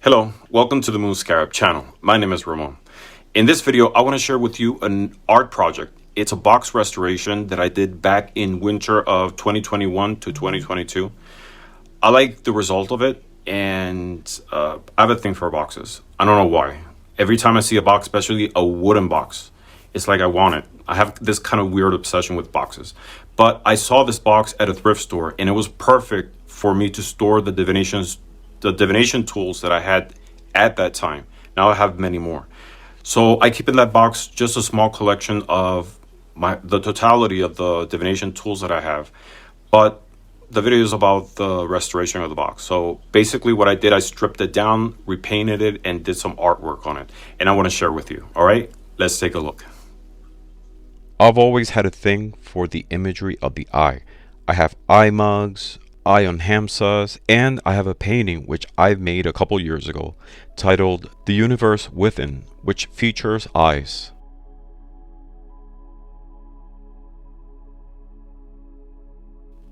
Hello, welcome to the Moon Scarab channel. My name is Ramon. In this video, I want to share with you an art project. It's a box restoration that I did back in winter of 2021 to 2022. I like the result of it, and I have a thing for boxes. I don't know why. Every time I see a box, especially a wooden box, it's like I want it. I have this kind of weird obsession with boxes. But I saw this box at a thrift store, and it was perfect for me to store the divination tools that I had at that time. Now I have many more. So I keep in that box just a small collection of the totality of the divination tools that I have. But the video is about the restoration of the box. So basically what I did, I stripped it down, repainted it, and did some artwork on it. And I want to share with you. All right, let's take a look. I've always had a thing for the imagery of the eye. I have eye mugs, eye on hamsas, and I have a painting which I've made a couple years ago titled The Universe Within, which features eyes.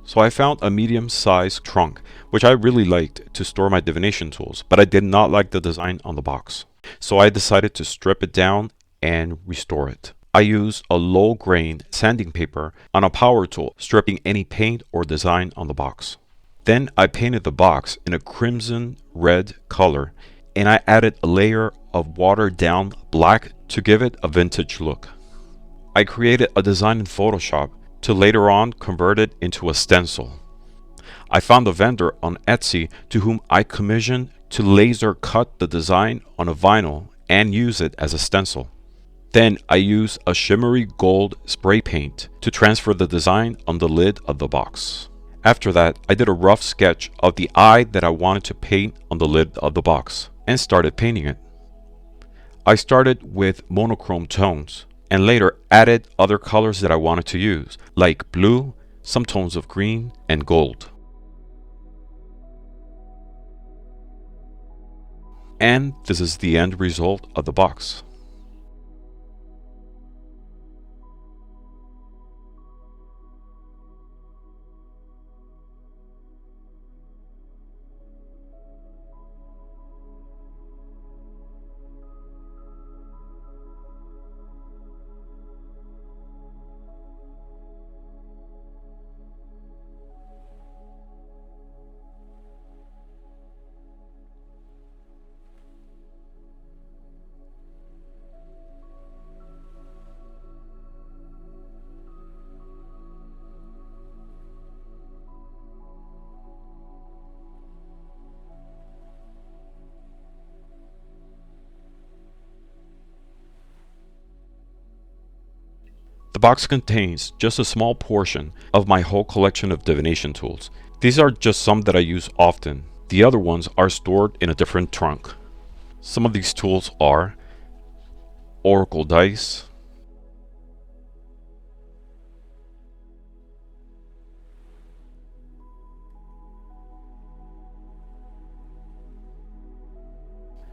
So I found a medium-sized trunk, which I really liked to store my divination tools, but I did not like the design on the box. So I decided to strip it down and restore it. I used a low-grain sanding paper on a power tool, stripping any paint or design on the box. Then I painted the box in a crimson red color, and I added a layer of watered down black to give it a vintage look. I created a design in Photoshop to later on convert it into a stencil. I found a vendor on Etsy to whom I commissioned to laser cut the design on a vinyl and use it as a stencil. Then I used a shimmery gold spray paint to transfer the design on the lid of the box. After that, I did a rough sketch of the eye that I wanted to paint on the lid of the box and started painting it. I started with monochrome tones and later added other colors that I wanted to use, like blue, some tones of green, and gold. And this is the end result of the box. The box contains just a small portion of my whole collection of divination tools. These are just some that I use often. The other ones are stored in a different trunk. Some of these tools are oracle dice,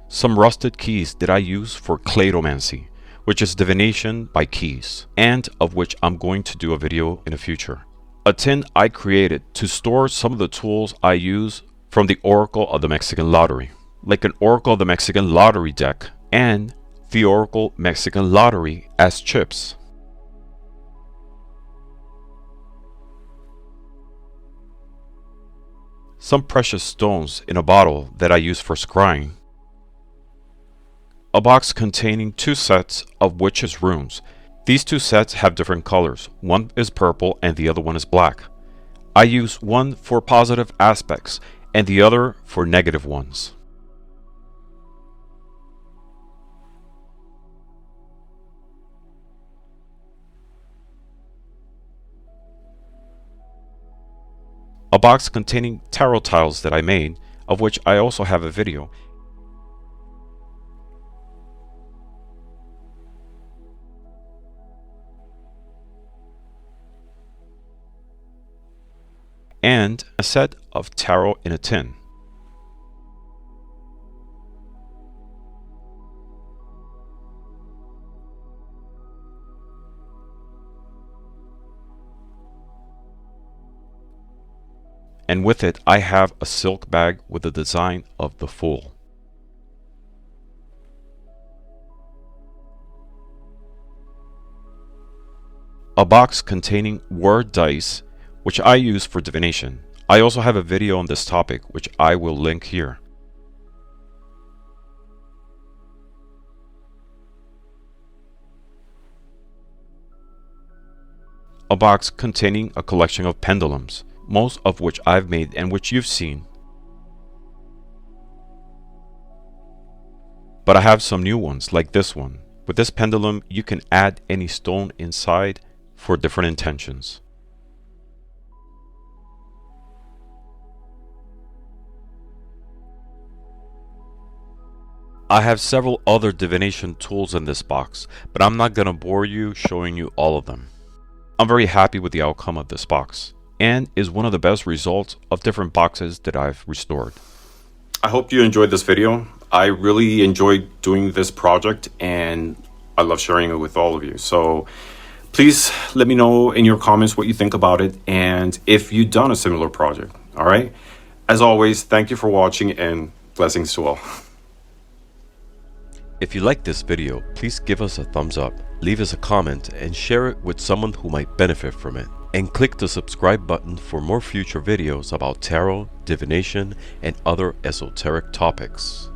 some rusted keys that I use for cladomancy, which is divination by keys, and of which I'm going to do a video in the future. A tin I created to store some of the tools I use from the Oracle of the Mexican Lottery, like an Oracle of the Mexican Lottery deck and the Oracle Mexican Lottery as chips. Some precious stones in a bottle that I use for scrying. A box containing two sets of witches' runes. These two sets have different colors. One is purple and the other one is black. I use one for positive aspects and the other for negative ones. A box containing tarot tiles that I made, of which I also have a video. And a set of tarot in a tin. and with it I have a silk bag with the design of the Fool. a box containing word dice, which I use for divination. I also have a video on this topic, which I will link here. A box containing a collection of pendulums, most of which I've made and which you've seen. But I have some new ones, like this one. With this pendulum, you can add any stone inside for different intentions. I have several other divination tools in this box, but I'm not gonna bore you showing you all of them. I'm very happy with the outcome of this box, and is one of the best results of different boxes that I've restored. I hope you enjoyed this video. I really enjoyed doing this project and I love sharing it with all of you. So please let me know in your comments what you think about it and if you've done a similar project. All right. As always, thank you for watching and blessings to all. If you like this video, please give us a thumbs up, leave us a comment, and share it with someone who might benefit from it. And click the subscribe button for more future videos about tarot, divination, and other esoteric topics.